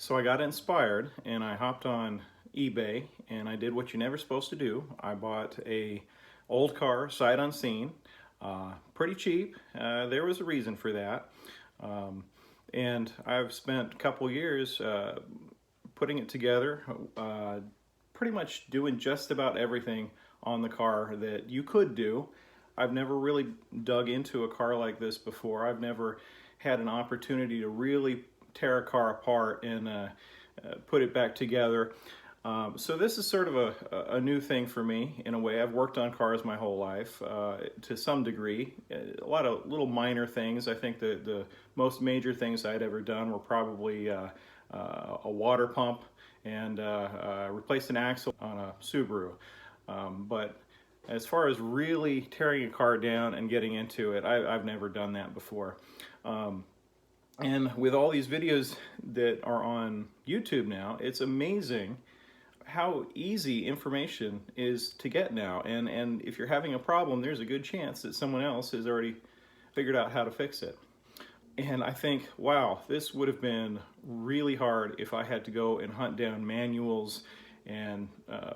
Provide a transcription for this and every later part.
So I got inspired and I hopped on eBay and I did what you're never supposed to do. I bought a old car sight unseen, pretty cheap. There was a reason for that. And I've spent a couple years putting it together, pretty much doing just about everything on the car that you could do. I've never really dug into a car like this before. I've never had an opportunity to really tear a car apart and put it back together. So this is sort of a new thing for me in a way. I've worked on cars my whole life to some degree. A lot of little minor things. I think the most major things I'd ever done were probably a water pump and replaced an axle on a Subaru. But as far as really tearing a car down and getting into it, I've never done that before. And with all these videos that are on YouTube now, it's amazing how easy information is to get now. And if you're having a problem, there's a good chance that someone else has already figured out how to fix it. And I think, wow, this would have been really hard if I had to go and hunt down manuals and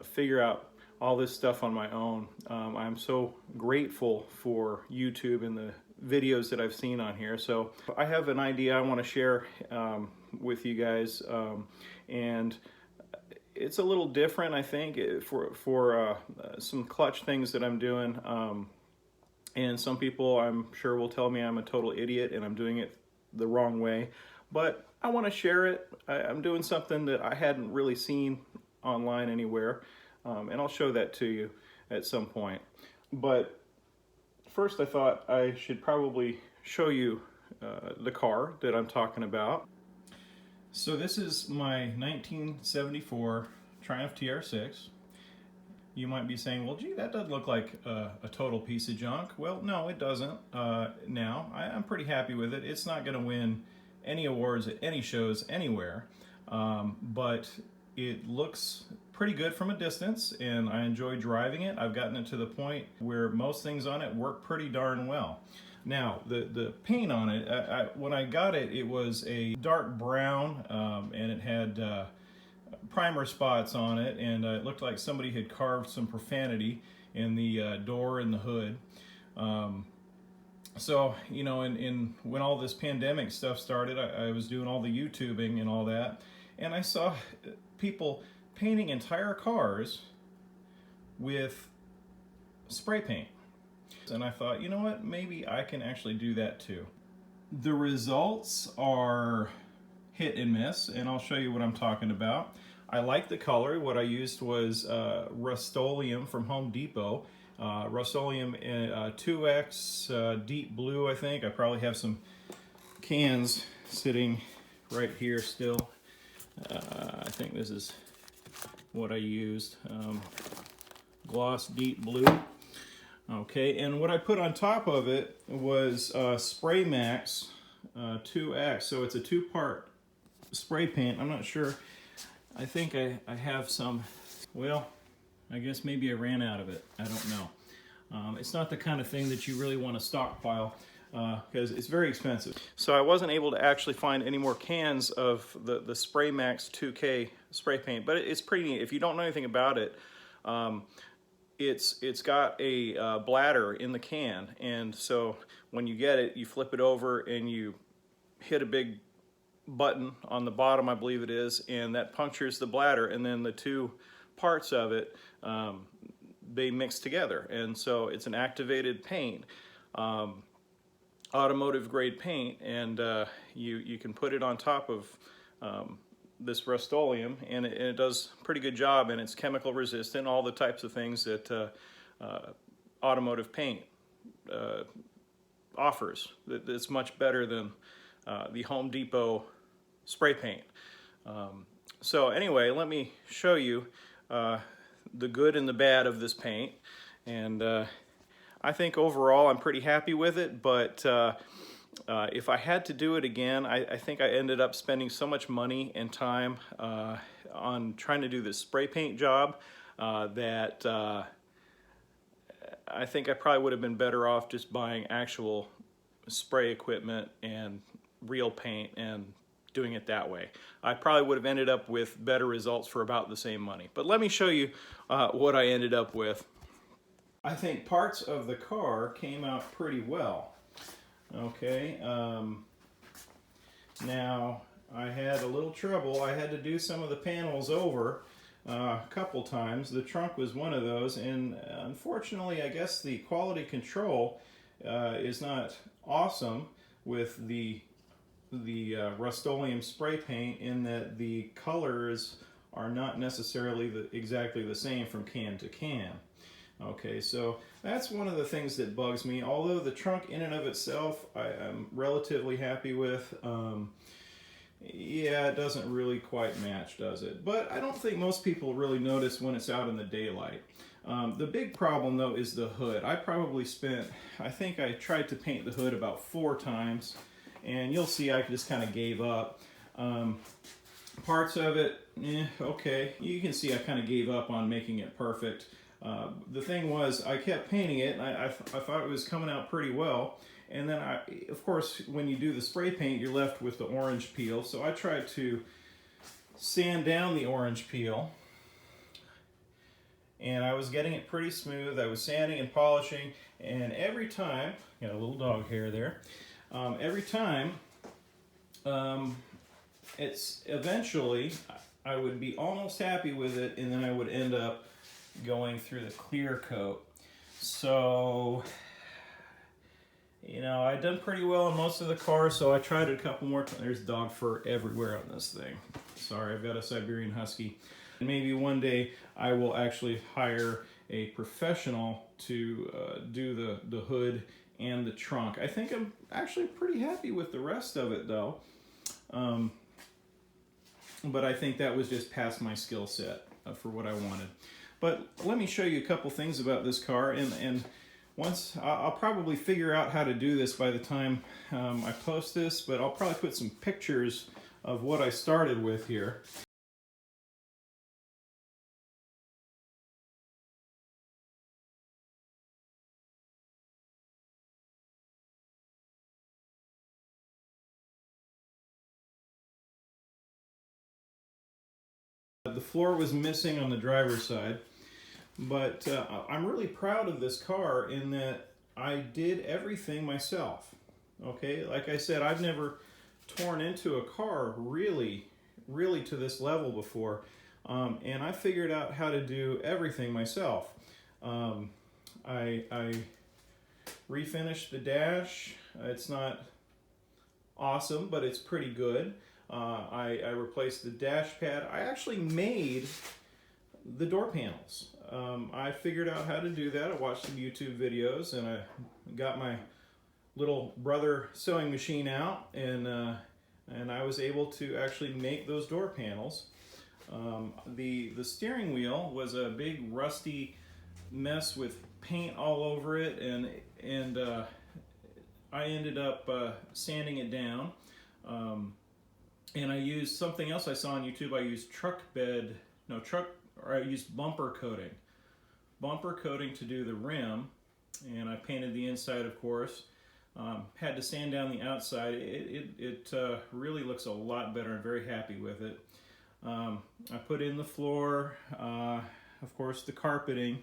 figure out all this stuff on my own. I'm so grateful for YouTube and the videos that I've seen on here. So I have an idea I want to share with you guys, and it's a little different, I think, for some clutch things that I'm doing. And some people, I'm sure, will tell me I'm a total idiot and I'm doing it the wrong way. But I want to share it. I'm doing something that I hadn't really seen online anywhere. And I'll show that to you at some point. But first I thought I should probably show you the car that I'm talking about. So this is my 1974 Triumph TR6. You might be saying, well, gee, that doesn't look like a total piece of junk. Well, no, it doesn't. Now, I'm pretty happy with it. It's not going to win any awards at any shows anywhere, but it looks pretty good from a distance, and I enjoy driving it. I've gotten it to the point where most things on it work pretty darn well. Now, the paint on it, when I got it, it was a dark brown, and it had primer spots on it, and it looked like somebody had carved some profanity in the door and the hood. So, you know, when all this pandemic stuff started, I was doing all the YouTubing and all that, and I saw people painting entire cars with spray paint. And I thought, you know what, maybe I can actually do that too. The results are hit and miss, and I'll show you what I'm talking about. I like the color. What I used was Rust-Oleum from Home Depot. Rust-Oleum 2X deep blue, I think. I probably have some cans sitting right here still. I think this is what I used. Gloss deep blue. Okay, and what I put on top of it was Spray Max 2X. So it's a two-part spray paint. I'm not sure. I think I have some. Well, I guess maybe I ran out of it. I don't know. It's not the kind of thing that you really want to stockpile because it's very expensive. So I wasn't able to actually find any more cans of the Spray Max 2K spray paint, but it's pretty neat. If you don't know anything about it, it's got a bladder in the can, and so when you get it, you flip it over and you hit a big button on the bottom, I believe it is, and that punctures the bladder, and then the two parts of it, they mix together, and so it's an activated paint, automotive grade paint, and you can put it on top of this Rust-Oleum, and it does a pretty good job, and it's chemical resistant, all the types of things that automotive paint offers. It's much better than the Home Depot spray paint. So anyway, let me show you the good and the bad of this paint, and I think overall I'm pretty happy with it, but if I had to do it again, I think I ended up spending so much money and time on trying to do this spray paint job that I think I probably would have been better off just buying actual spray equipment and real paint and doing it that way. I probably would have ended up with better results for about the same money. But let me show you what I ended up with. I think parts of the car came out pretty well. Okay, now I had a little trouble. I had to do some of the panels over a couple times. The trunk was one of those, and unfortunately I guess the quality control is not awesome with the Rust-Oleum spray paint, in that the colors are not necessarily exactly the same from can to can. Okay, so that's one of the things that bugs me. Although the trunk in and of itself I am relatively happy with, yeah, it doesn't really quite match, does it? But I don't think most people really notice when it's out in the daylight. The big problem though is the hood. I probably spent, I think I tried to paint the hood about 4 times, and you'll see I just kind of gave up. Parts of it, okay. You can see I kind of gave up on making it perfect. The thing was, I kept painting it, and I thought it was coming out pretty well. And then, of course, when you do the spray paint, you're left with the orange peel. So I tried to sand down the orange peel, and I was getting it pretty smooth. I was sanding and polishing, and every time, got a little dog hair there, every time, it's eventually, I would be almost happy with it, and then I would end up going through the clear coat. So, you know, I'd done pretty well on most of the car, so I tried it a couple more times. There's dog fur everywhere on this thing. Sorry, I've got a Siberian Husky. And maybe one day I will actually hire a professional to do the hood and the trunk. I think I'm actually pretty happy with the rest of it though. But I think that was just past my skill set for what I wanted. But let me show you a couple things about this car, and once I'll probably figure out how to do this by the time I post this, but I'll probably put some pictures of what I started with here. The floor was missing on the driver's side, but I'm really proud of this car in that I did everything myself. Okay, like I said, I've never torn into a car really to this level before, and I figured out how to do everything myself. I refinished the dash. It's not awesome, but it's pretty good. I replaced the dash pad. I actually made the door panels. I figured out how to do that. I watched some YouTube videos, and I got my little brother sewing machine out, and I was able to actually make those door panels. The steering wheel was a big rusty mess with paint all over it, and I ended up sanding it down. And I used something else I saw on YouTube. I used I used bumper coating. Bumper coating to do the rim, and I painted the inside, of course. Had to sand down the outside. It really looks a lot better. I'm very happy with it. I put in the floor, of course, the carpeting.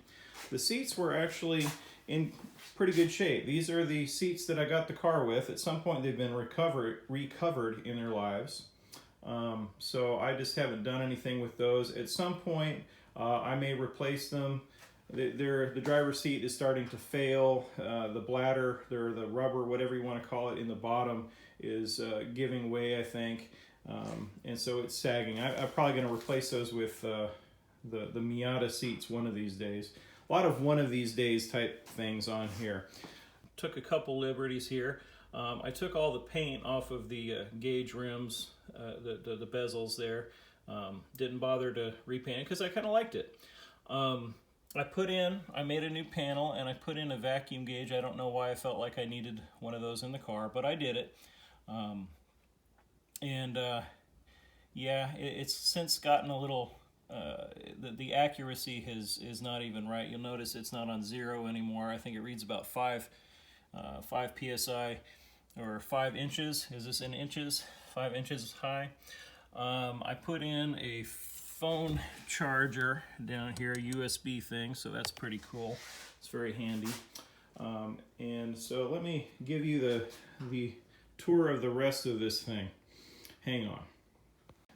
The seats were actually in pretty good shape. These are the seats that I got the car with. At some point they've been recovered in their lives. So I just haven't done anything with those. At some point I may replace them. The driver's seat is starting to fail. The bladder, the rubber, whatever you want to call it, in the bottom is giving way, I think. And so it's sagging. I'm probably going to replace those with the Miata seats one of these days. A lot of one of these days type things on here. Took a couple liberties here. I took all the paint off of the gauge rims, the bezels there. Didn't bother to repaint it because I kind of liked it. I made a new panel, and I put in a vacuum gauge. I don't know why I felt like I needed one of those in the car, but I did it. Yeah, it's since gotten a little, the accuracy is not even right. You'll notice it's not on 0 anymore. I think it reads about 5 psi, or 5 inches. Is this in inches? 5 inches high. I put in a phone charger down here, a USB thing, so that's pretty cool. It's very handy. And so let me give you the tour of the rest of this thing. Hang on.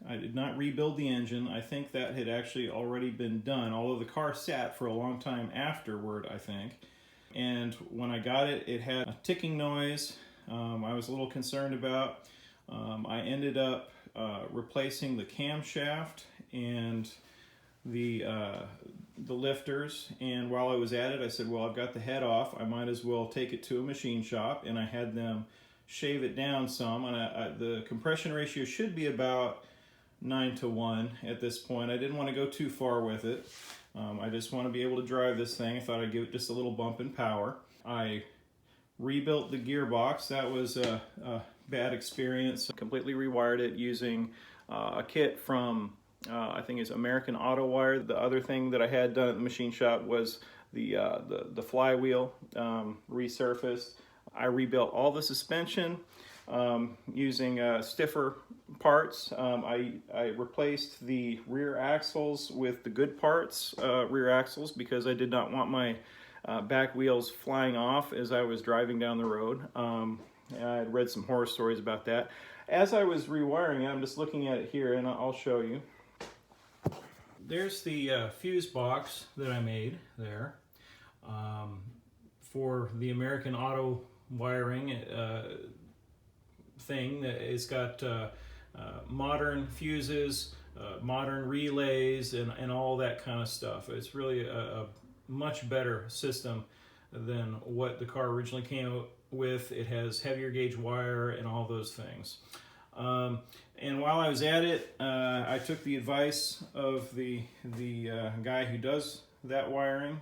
I did not rebuild the engine. I think that had actually already been done, although the car sat for a long time afterward, I think. And when I got it, it had a ticking noise I was a little concerned about. I ended up replacing the camshaft and the lifters, and while I was at it, I said, well, I've got the head off, I might as well take it to a machine shop, and I had them shave it down some, and the compression ratio should be about 9:1 at this point. I didn't want to go too far with it. I just want to be able to drive this thing. I thought I'd give it just a little bump in power. I rebuilt the gearbox. That was a bad experience. Completely rewired it using a kit from I think it's American Auto Wire. The other thing that I had done at the machine shop was the flywheel resurfaced. I rebuilt all the suspension using stiffer parts. I replaced the rear axles with the good parts rear axles because I did not want my back wheels flying off as I was driving down the road. I had read some horror stories about that. As I was rewiring it, I'm just looking at it here and I'll show you. There's the fuse box that I made there for the American Auto Wiring thing. It's got modern fuses, modern relays, and all that kind of stuff. It's really a much better system than what the car originally came with. It has heavier gauge wire and all those things. And while I was at it, I took the advice of the guy who does that wiring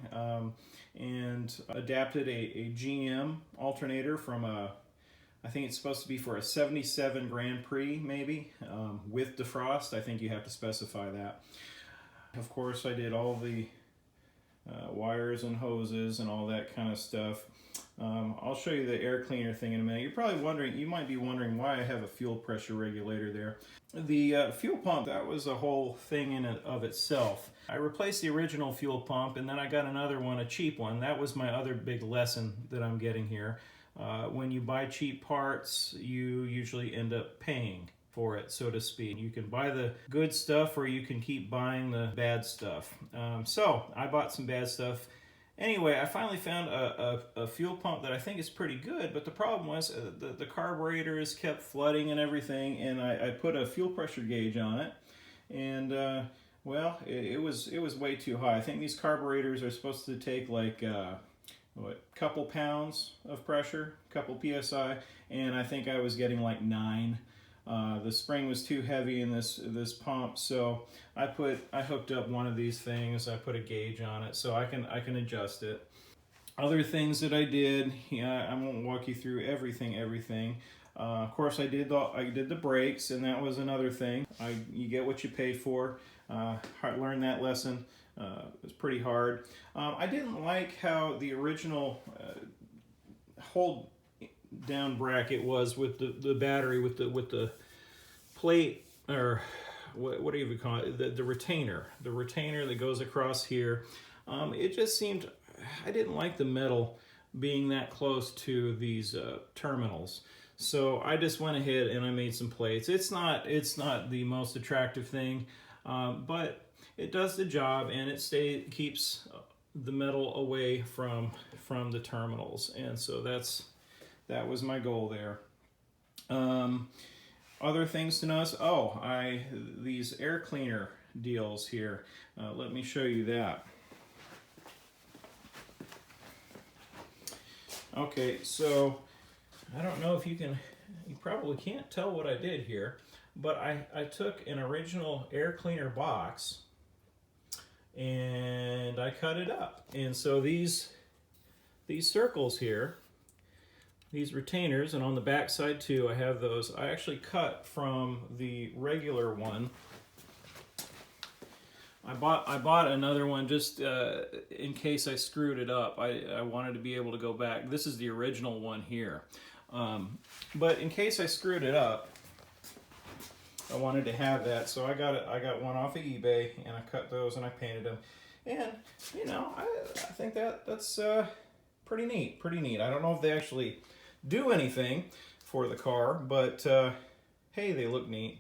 and adapted a GM alternator from I think it's supposed to be for a 77 Grand Prix maybe, with defrost. I think you have to specify that. Of course, I did all the wires and hoses and all that kind of stuff. I'll show you the air cleaner thing in a minute. You're probably wondering, you might be wondering why I have a fuel pressure regulator there. The fuel pump, that was a whole thing in and of itself. I replaced the original fuel pump and then I got another one, a cheap one. That was my other big lesson that I'm getting here. When you buy cheap parts, you usually end up paying for it, so to speak. You can buy the good stuff or you can keep buying the bad stuff. So I bought some bad stuff. Anyway, I finally found a fuel pump that I think is pretty good, but the problem was the carburetors kept flooding and everything, and I put a fuel pressure gauge on it, and well, it was way too high. I think these carburetors are supposed to take like couple pounds of pressure, couple PSI, and I think I was getting like 9. The spring was too heavy in this pump, so I hooked up one of these things. I put a gauge on it so I can adjust it. Other things that I did, I won't walk you through everything. Of course, I did the brakes, and that was another thing. You get what you pay for. Learned that lesson. It was pretty hard. I didn't like how the original hold down bracket was with the battery with the plate, or what do you call it, the retainer that goes across here. It just seemed, I didn't like the metal being that close to these terminals, so I just went ahead and I made some plates. It's not the most attractive thing, but it does the job, and it keeps the metal away from the terminals, and so that was my goal there. Other things to notice, these air cleaner deals here. Let me show you that. Okay, so I don't know if you probably can't tell what I did here, but I took an original air cleaner box and I cut it up. And so these circles here, these retainers, and on the back side too, I have those. I actually cut from the regular one. I bought another one just in case I screwed it up. I wanted to be able to go back. This is the original one here. But in case I screwed it up, I wanted to have that, so I got one off of eBay, and I cut those and I painted them. And you know, I think that's pretty neat. Pretty neat. I don't know if they actually do anything for the car, but hey, they look neat.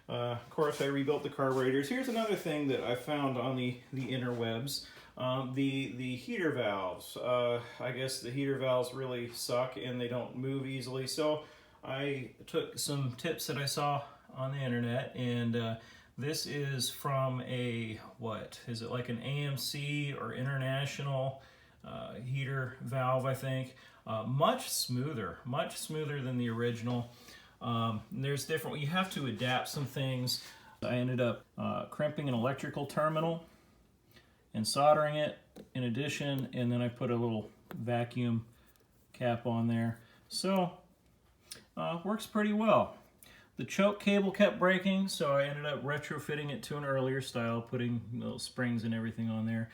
Of course, I rebuilt the carburetors. Here's another thing that I found on the interwebs. The heater valves. I guess the heater valves really suck and they don't move easily. So I took some tips that I saw on the internet, and this is from a, what is it, like an AMC or International heater valve, I think. Much smoother than the original. There's different, you have to adapt some things. I ended up crimping an electrical terminal and soldering it in addition, and then I put a little vacuum cap on there. So, works pretty well. The choke cable kept breaking, so I ended up retrofitting it to an earlier style, putting little springs and everything on there.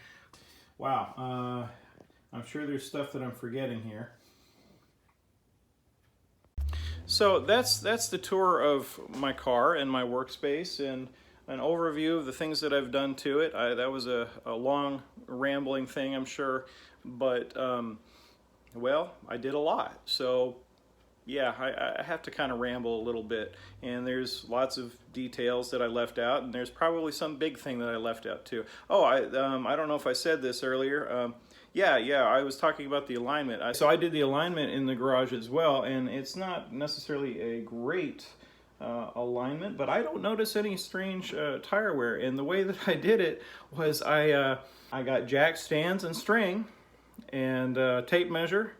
Wow, I'm sure there's stuff that I'm forgetting here. So that's the tour of my car and my workspace, and an overview of the things that I've done to it. That was a long rambling thing, I'm sure, but well, I did a lot. So yeah, I have to kind of ramble a little bit, and there's lots of details that I left out, and there's probably some big thing that I left out too. Oh, I don't know if I said this earlier. Yeah, I was talking about the alignment. So I did the alignment in the garage as well, and it's not necessarily a great alignment, but I don't notice any strange tire wear. And the way that I did it was I got jack stands and string and tape measure,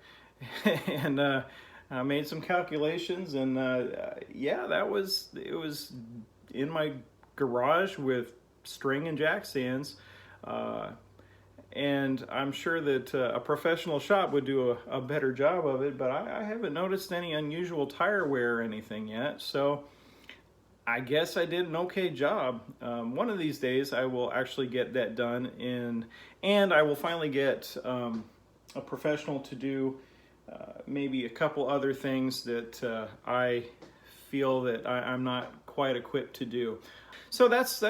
and I made some calculations, and yeah, it was in my garage with string and jack stands. And I'm sure that a professional shop would do a better job of it, but I haven't noticed any unusual tire wear or anything yet, so I guess I did an okay job. One of these days I will actually get that done, and I will finally get a professional to do maybe a couple other things that I feel that I'm not quite equipped to do. So that's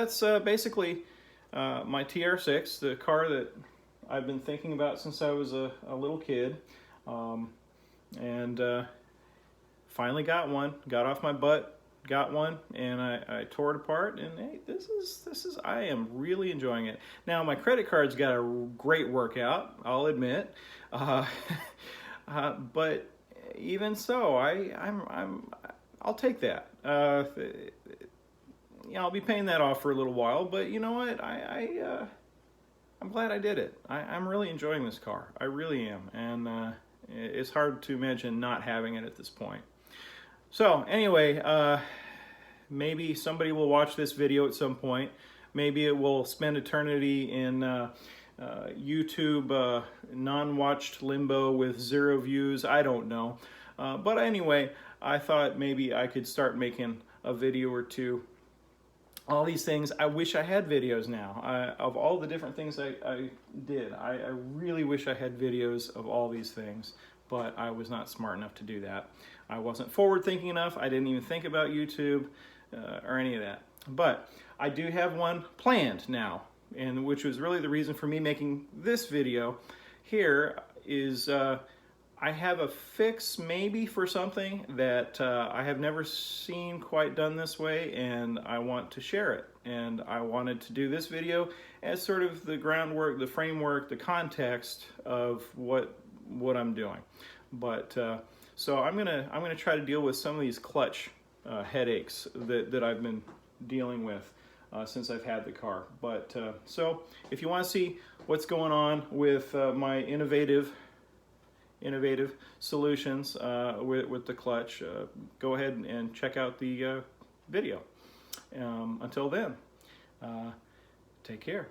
basically my TR6, the car that I've been thinking about since I was a little kid, and finally got one. Got off my butt, got one, and I tore it apart. And hey, this is I am really enjoying it. Now my credit card's got a great workout, I'll admit, but even so, I'll take that. Yeah, I'll be paying that off for a little while, but you know what? I'm glad I did it. I'm really enjoying this car. I really am, and it's hard to imagine not having it at this point. So anyway, maybe somebody will watch this video at some point. Maybe it will spend eternity in YouTube non-watched limbo with 0 views. I don't know. But anyway, I thought maybe I could start making a video or two. All these things, I wish I had videos now. Of all the different things I did, I really wish I had videos of all these things, but I was not smart enough to do that. I wasn't forward thinking enough. I didn't even think about YouTube or any of that. But I do have one planned now, and which was really the reason for me making this video. Here is I have a fix maybe for something that I have never seen quite done this way, and I want to share it. And I wanted to do this video as sort of the groundwork, the framework, the context of what I'm doing. But so I'm gonna try to deal with some of these clutch headaches that I've been dealing with since I've had the car. But so if you want to see what's going on with my innovative solutions with the clutch, go ahead and check out the video. Until then, take care.